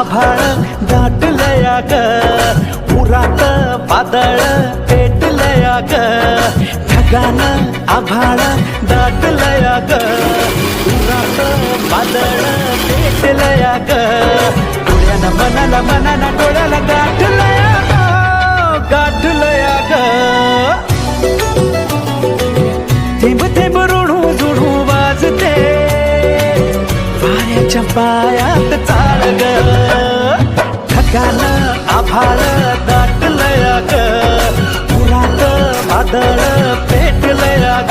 आभाळ दाटलया ग, उरात वादळ पेटलया ग, ढगानं आभाळ दाटलया ग, उरात वादळ पेटलया ग, डोळ्यानं मनाला डोळ्याला गाठलया ग, गाठलया ग. थेंब थेंब ऋणू जुळू वाजते वाऱ्याच्या पायात चाळ ग, ढगानं आभाळ दाटलया ग, उरात वादळ पेटलया ग,